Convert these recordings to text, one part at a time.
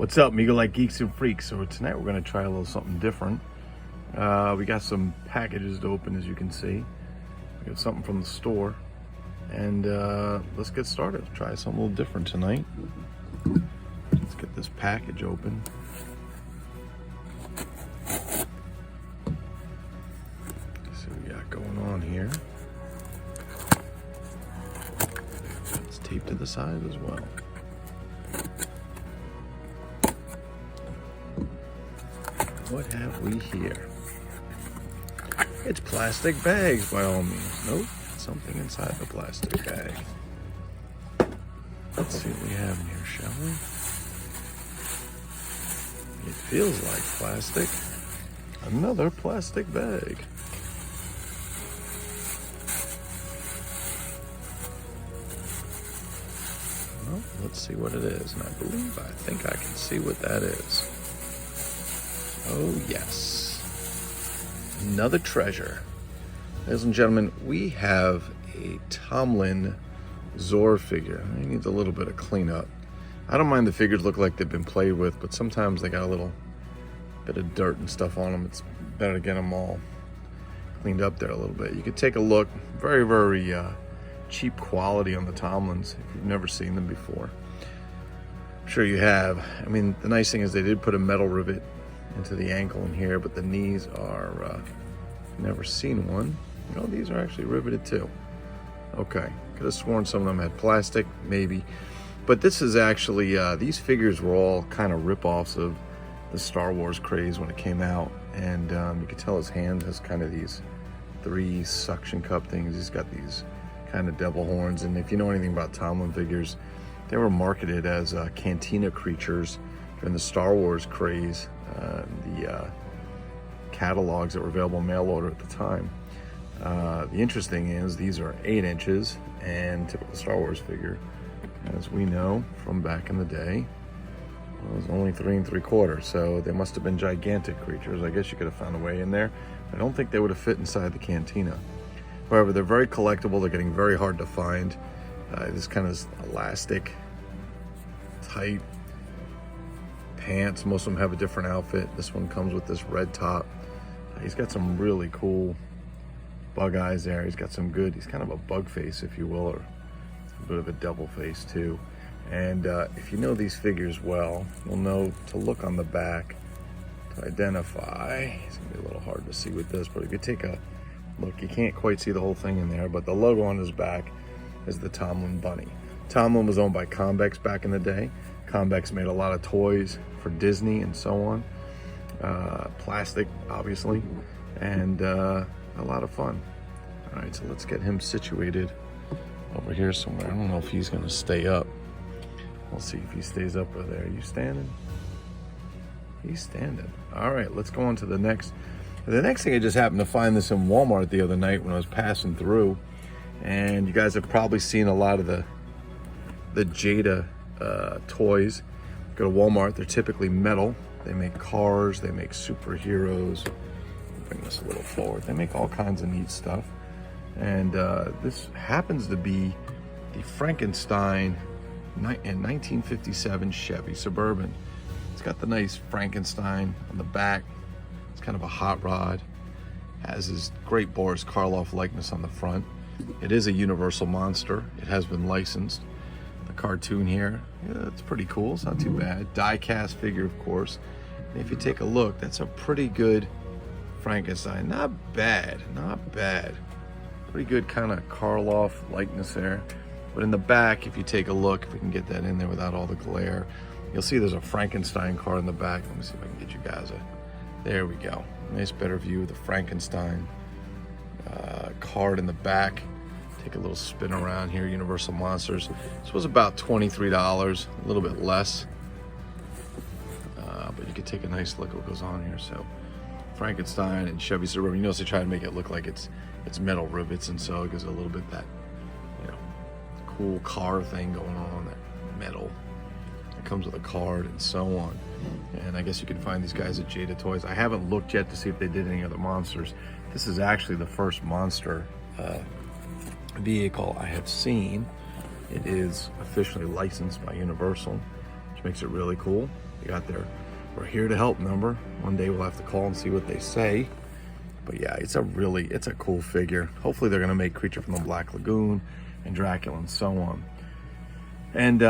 What's up, Mego like geeks and freaks? So tonight we're gonna try a little something different. We got some packages to open, as you can see. We got something from the store, and let's get started. Try something a little different tonight. Let's get this package open. Let's see what we got going on here. It's taped to the side as well. What have we here? It's plastic bags by all means. Nope, something inside the plastic bag. Let's see what we have in here, shall we? It feels like plastic. Another plastic bag. Well, let's see what it is. And I think I can see what that is. Oh yes, another treasure. Ladies and gentlemen, we have a Tomlin Zore figure. It needs a little bit of cleanup. I don't mind the figures look like they've been played with, but sometimes they got a little bit of dirt and stuff on them. It's better to get them all cleaned up there a little bit. You could take a look. Very, very cheap quality on the Tomlins if you've never seen them before. I'm sure you have. I mean, the nice thing is they did put a metal rivet into the ankle in here, but the knees are never seen one. No, these are actually riveted too. Okay, could have sworn some of them had plastic, maybe, but this is actually these figures were all kind of rip-offs of the Star Wars craze when it came out, and you can tell his hand has kind of these 3 suction cup things. He's got these kind of devil horns, and if you know anything about Tomlin figures, they were marketed as cantina creatures during the Star Wars craze. The catalogs that were available mail order at the time. The interesting is these are 8 inches, and typical Star Wars figure, as we know from back in the day, was only 3 3/4. So they must have been gigantic creatures. I guess you could have found a way in there. I don't think they would have fit inside the cantina. However, they're very collectible. They're getting very hard to find. This kind of elastic, tight pants. Most of them have a different outfit. This one comes with this red top. He's got some really cool bug eyes there. He's got some good, he's kind of a bug face, if you will, or a bit of a devil face too. And if you know these figures well, you'll know to look on the back to identify. It's gonna be a little hard to see with this, but if you take a look, you can't quite see the whole thing in there, but the logo on his back is the Tomlin bunny. Tomlin was owned by Convex back in the day. Convex made a lot of toys for Disney and so on. Plastic, obviously, and a lot of fun. All right, so let's get him situated over here somewhere. I don't know if he's gonna stay up. We'll see if he stays up over there. Are you standing? He's standing. All right, let's go on to the next. The next thing, I just happened to find this in Walmart the other night when I was passing through, and you guys have probably seen a lot of the Jada Toys. Go to Walmart, they're typically metal. They make cars, they make superheroes. Bring this a little forward. They make all kinds of neat stuff. And this happens to be the Frankenstein in 1957 Chevy Suburban. It's got the nice Frankenstein on the back. It's kind of a hot rod. Has his great Boris Karloff likeness on the front. It is a universal monster. It has been licensed. The cartoon here, yeah, it's pretty cool. It's not too bad. Die-cast figure, of course. And if you take a look, that's a pretty good Frankenstein. Not bad, not bad. Pretty good kind of Karloff likeness there. But in the back, if you take a look, if we can get that in there without all the glare, you'll see there's a Frankenstein card in the back. Let me see if I can get you guys there we go. Nice better view of the Frankenstein card in the back. Take a little spin around here. Universal Monsters. This was about $23, a little bit less. But you could take a nice look at what goes on here. So Frankenstein and Chevy Suburban. You notice they try to make it look like it's metal rivets, and so it gives it a little bit that, you know, cool car thing going on, that metal. It comes with a card and so on. And I guess you can find these guys at Jada Toys. I haven't looked yet to see if they did any other monsters. This is actually the first monster vehicle I have seen. It is officially licensed by Universal, which makes it really cool. They got their, we're here to help number. One day we'll have to call and see what they say. But yeah, it's a cool figure. Hopefully they're gonna make Creature from the Black Lagoon and Dracula and so on. And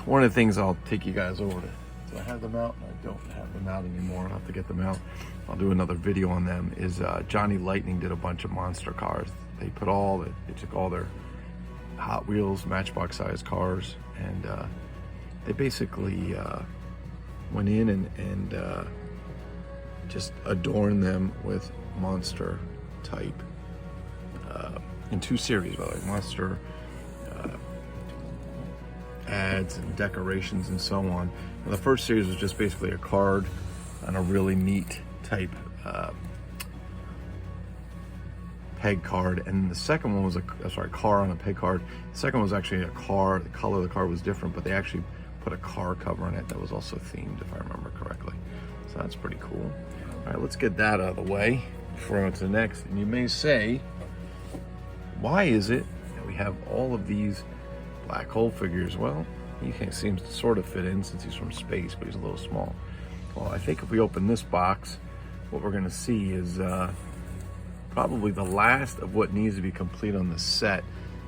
one of the things I'll take you guys over to, do I have them out? I don't have them out anymore. I'll have to get them out. I'll do another video on them. Is Johnny Lightning did a bunch of monster cars. They took all their Hot Wheels, Matchbox sized cars, and they basically went in and just adorned them with monster type in 2 series, by the way, monster ads and decorations and so on. And the first series was just basically a card on a really neat type peg card, and the second one was a car on a peg card. The second one was actually a car. The color of the car was different, but they actually put a car cover on it that was also themed, if I remember correctly. So that's pretty cool. All right, let's get that out of the way before I go to the next. And you may say, why is it that we have all of these black hole figures? Well, he seems to sort of fit in since he's from space, but he's a little small. Well, I think if we open this box, what we're gonna see is probably the last of what needs to be complete on the set.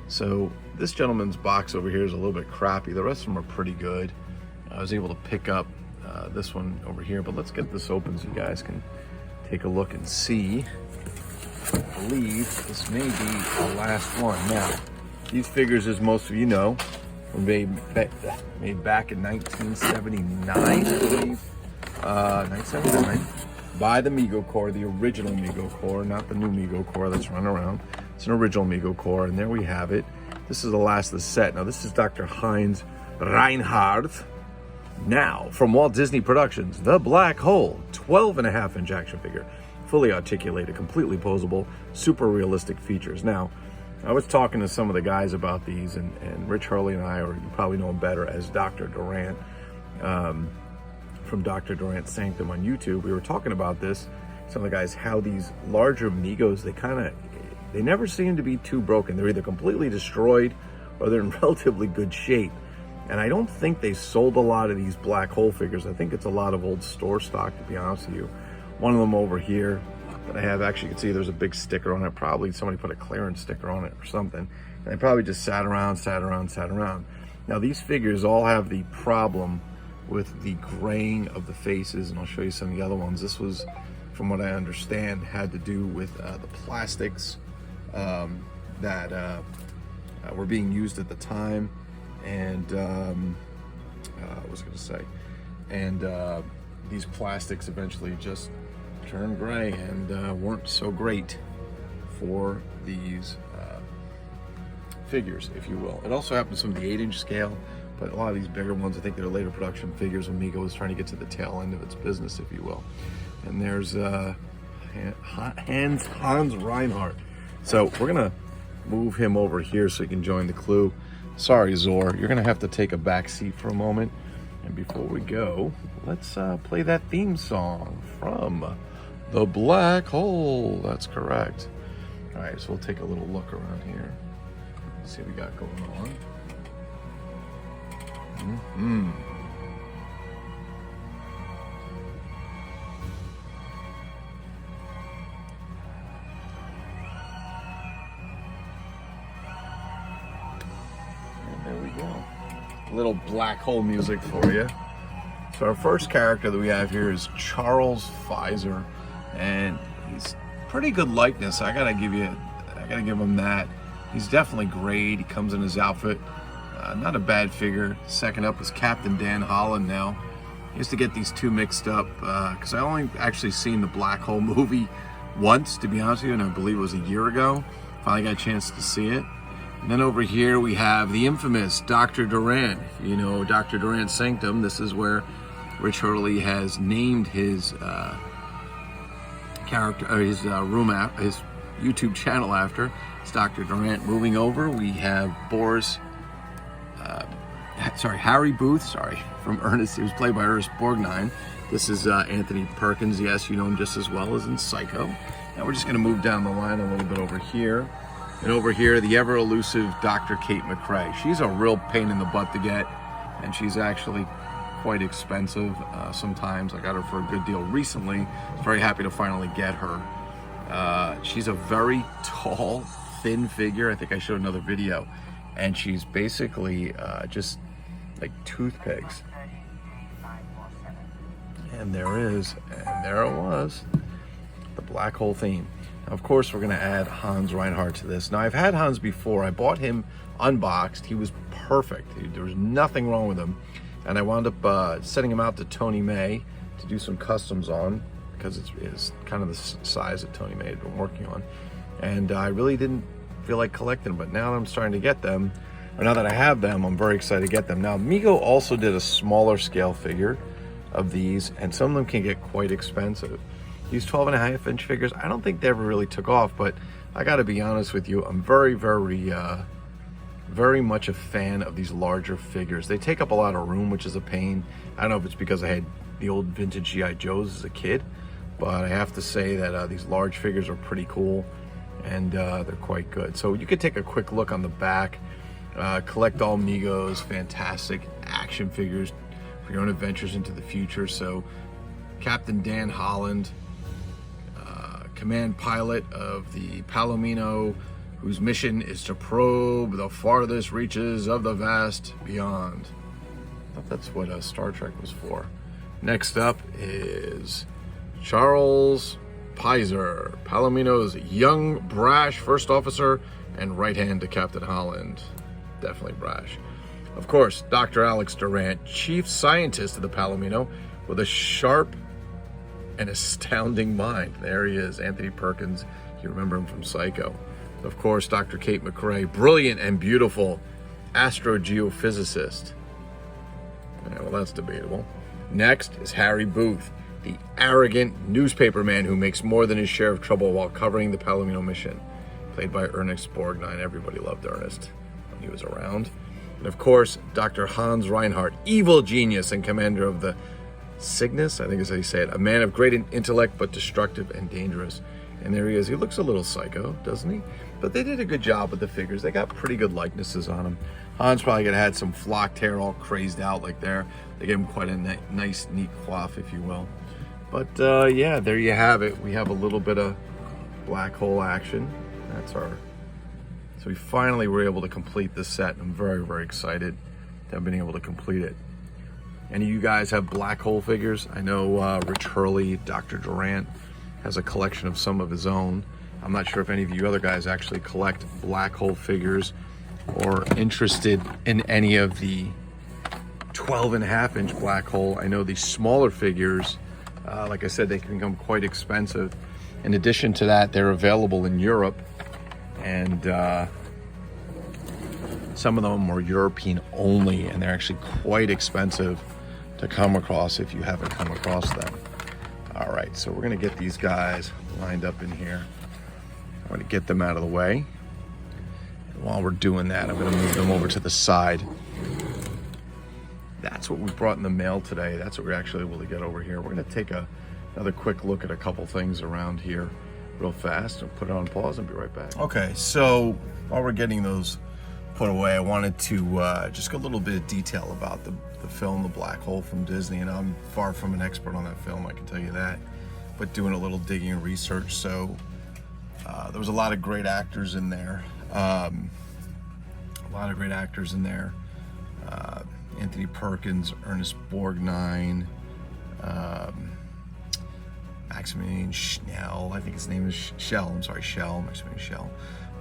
So this gentleman's box over here is a little bit crappy. The rest of them are pretty good. I was able to pick up this one over here, but let's get this open so you guys can take a look and see. I believe this may be the last one. Now, these figures, as most of you know, were made back in 1979, I believe. 1979, by the Mego Corps, the original Mego Corps, not the new Mego Corps that's running around. It's an original Mego Corps, and there we have it. This is the last of the set. Now, this is Dr. Heinz Reinhardt. Now, from Walt Disney Productions, The Black Hole, 12.5-inch action figure, fully articulated, completely posable, super realistic features. Now, I was talking to some of the guys about these, and Rich Hurley and I, or you probably know him better as Dr. Durant, from Dr. Durant's Sanctum on YouTube. We were talking about this, some of the guys, how these larger Megos, they never seem to be too broken. They're either completely destroyed or they're in relatively good shape. And I don't think they sold a lot of these black hole figures. I think it's a lot of old store stock, to be honest with you. One of them over here that I have, actually, you can see there's a big sticker on it. Probably somebody put a clearance sticker on it or something. And they probably just sat around. Now, these figures all have the problem with the graying of the faces, and I'll show you some of the other ones. This was, from what I understand, had to do with the plastics that were being used at the time, and I was going to say, and these plastics eventually just turned gray and weren't so great for these figures, if you will. It also happens from the 8-inch scale, but a lot of these bigger ones, I think they're later production figures when Mego was trying to get to the tail end of its business, if you will. And there's Hans Reinhardt. So we're gonna move him over here so he can join the crew. Sorry, Zore, you're gonna have to take a back seat for a moment. And before we go, let's play that theme song from The Black Hole. That's correct. All right, so we'll take a little look around here. See what we got going on. And there we go. A little black hole music for you. So our first character that we have here is Charles Pfizer, and he's pretty good likeness. I gotta give him that. He's definitely grayed. He comes in his outfit. Not a bad figure. Second up is Captain Dan Holland now. I used to get these two mixed up because I only actually seen the Black Hole movie once, to be honest with you, and I believe it was a year ago. Finally got a chance to see it. And then over here we have the infamous Dr. Durant. You know, Dr. Durant's Sanctum. This is where Rich Hurley has named his character, or his his YouTube channel after. It's Dr. Durant. Moving over, we have Harry Booth, from Ernest. He was played by Ernest Borgnine. This is Anthony Perkins. Yes, you know him just as well as in Psycho. Now we're just going to move down the line a little bit over here. And over here, the ever-elusive Dr. Kate Mcrae. She's a real pain in the butt to get, and she's actually quite expensive sometimes. I got her for a good deal recently. I was very happy to finally get her. She's a very tall, thin figure. I think I showed another video. And she's basically just like toothpicks. And there it was, the black hole theme. Now, of course, we're gonna add Hans Reinhardt to this. Now, I've had Hans before. I bought him unboxed. He was perfect. There was nothing wrong with him. And I wound up sending him out to Tony May to do some customs on, because it's kind of the size that Tony May had been working on. And I really didn't feel like collecting them, but now that I'm starting to get them, or now that I have them, I'm very excited to get them. Now, Mego also did a smaller scale figure of these, and some of them can get quite expensive. These 12.5-inch figures, I don't think they ever really took off, but I gotta be honest with you, I'm very much a fan of these larger figures. They take up a lot of room, which is a pain. I don't know if it's because I had the old vintage G.I. Joes as a kid, but I have to say that these large figures are pretty cool, and they're quite good. So you could take a quick look on the back. Collect all Megos, fantastic action figures for your own adventures into the future. So Captain Dan Holland, command pilot of the Palomino, whose mission is to probe the farthest reaches of the vast beyond. I thought that's what Star Trek was for. Next up is Charles Piser, Palomino's young, brash first officer and right hand to Captain Holland. Definitely brash. Of course, Dr. Alex Durant, chief scientist of the Palomino, with a sharp and astounding mind. There he is, Anthony Perkins. You remember him from Psycho. Of course, Dr. Kate Mcrae, brilliant and beautiful astrogeophysicist. Yeah, well, that's debatable. Next is Harry Booth, the arrogant newspaper man who makes more than his share of trouble while covering the Palomino mission. Played by Ernest Borgnine. Everybody loved Ernest when he was around. And of course, Dr. Hans Reinhardt, evil genius and commander of the Cygnus, I think is how you say it, a man of great intellect but destructive and dangerous. And there he is. He looks a little psycho, doesn't he? But they did a good job with the figures. They got pretty good likenesses on him. Hans probably could have had some flocked hair all crazed out like there. They gave him quite a nice, neat coif, if you will. But yeah, there you have it. We have a little bit of black hole action. That's our... So we finally were able to complete this set, and I'm very, very excited to have been able to complete it. Any of you guys have black hole figures? I know Rich Hurley, Dr. Durant, has a collection of some of his own. I'm not sure if any of you other guys actually collect black hole figures or interested in any of the 12.5-inch black hole. I know these smaller figures, like I said, they can become quite expensive. In addition to that, they're available in Europe, and some of them are European only, and they're actually quite expensive to come across if you haven't come across them. All right, so we're gonna get these guys lined up in here. I'm gonna get them out of the way. And while we're doing that, I'm gonna move them over to the side. That's what we brought in the mail today. That's what we're actually able to get over here. We're gonna take another quick look at a couple things around here real fast and put it on pause and be right back. Okay, so while we're getting those put away, I wanted to just get a little bit of detail about the film, The Black Hole from Disney, and I'm far from an expert on that film, I can tell you that, but doing a little digging and research. So there was a lot of great actors in there. Anthony Perkins, Ernest Borgnine, Maximilian Schell, I think his name is Schell, Maximilian Schell,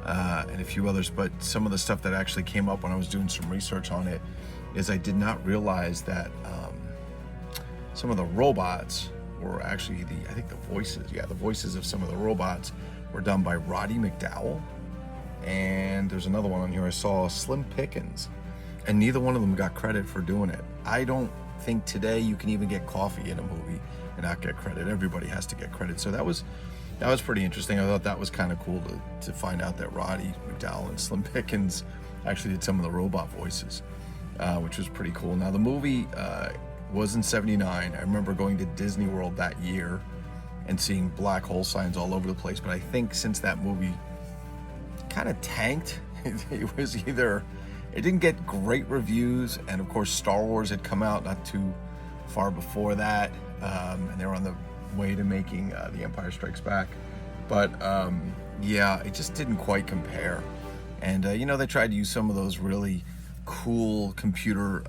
and a few others. But some of the stuff that actually came up when I was doing some research on it is I did not realize that some of the robots were actually the voices of some of the robots were done by Roddy McDowall, and there's another one on here I saw, Slim Pickens, and neither one of them got credit for doing it. I don't think today you can even get coffee in a movie and not get credit. Everybody has to get credit. So that was pretty interesting. I thought that was kind of cool to find out that Roddy McDowall and Slim Pickens actually did some of the robot voices, which was pretty cool. Now the movie was in '79. I remember going to Disney World that year and seeing black hole signs all over the place. But I think since that movie kind of tanked, it was either, it didn't get great reviews, and of course Star Wars had come out not too far before that, and they were on the way to making The Empire Strikes Back. But yeah, it just didn't quite compare. And you know, they tried to use some of those really cool computer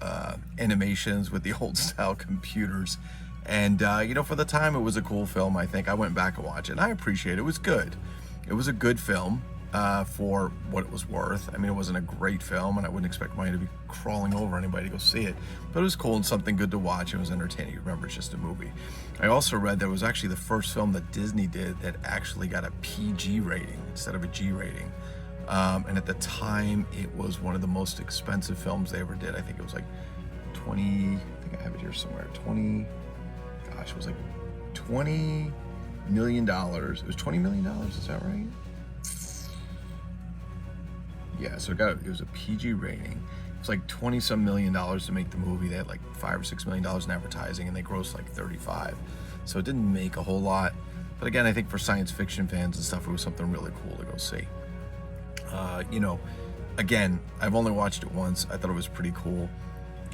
animations with the old style computers. And you know, for the time, it was a cool film. I think I went back and watched it, and I appreciate it. It was good. It was a good film for what it was worth. I mean, it wasn't a great film, and I wouldn't expect money to be crawling over anybody to go see it. But it was cool and something good to watch. It was entertaining. Remember, it's just a movie. I also read that it was actually the first film that Disney did that actually got a PG rating instead of a G rating. And at the time, it was one of the most expensive films they ever did. I think it was like 20, I think I have it here somewhere, 20, gosh, it was like $20 million. It was $20 million, is that right? Yeah, so it was a PG rating. It was like 20-some million dollars to make the movie. They had like $5 or $6 million in advertising, and they grossed like 35. So it didn't make a whole lot. But again, I think for science fiction fans and stuff, it was something really cool to go see. You know, again, I've only watched it once. I thought it was pretty cool.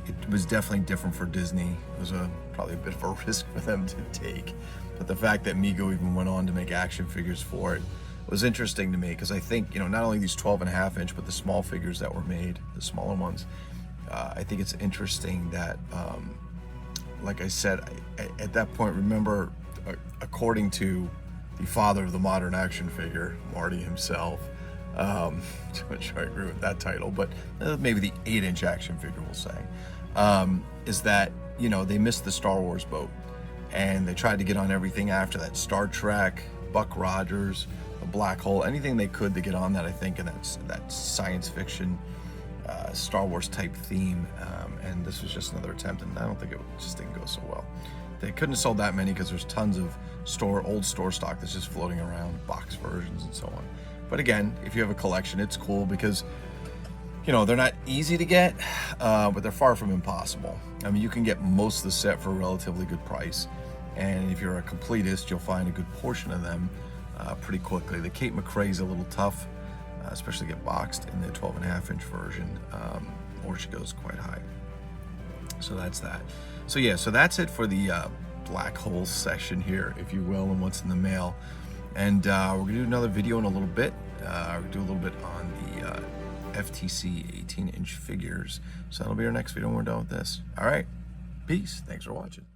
It was definitely different for Disney. It was probably a bit of a risk for them to take. But the fact that Mego even went on to make action figures for it was interesting to me, because I think, you know, not only these 12.5 inch, but the small figures that were made, the smaller ones, I think it's interesting that, like I said, at that point, remember, according to the father of the modern action figure, Marty himself, which I agree with that title, but maybe the 8-inch action figure, we'll say, is that, you know, they missed the Star Wars boat, and they tried to get on everything after that. Star Trek, Buck Rogers, a black hole, anything they could to get on that, I think, and that science fiction, Star Wars type theme, and this was just another attempt, and I don't think it just didn't go so well. They couldn't have sold that many because there's tons of old store stock that's just floating around, box versions and so on. But again, if you have a collection, it's cool because, you know, they're not easy to get, but they're far from impossible. I mean, you can get most of the set for a relatively good price, and if you're a completist, you'll find a good portion of them pretty quickly. The Kate Mcrae is a little tough, especially get boxed in the 12.5 inch version, or she goes quite high. So that's that. So yeah, so that's it for the black hole session here, if you will, and what's in the mail. And we're gonna do another video in a little bit. We'll do a little bit on the FTC 18-inch figures. So that'll be our next video when we're done with this. All right, peace. Thanks for watching.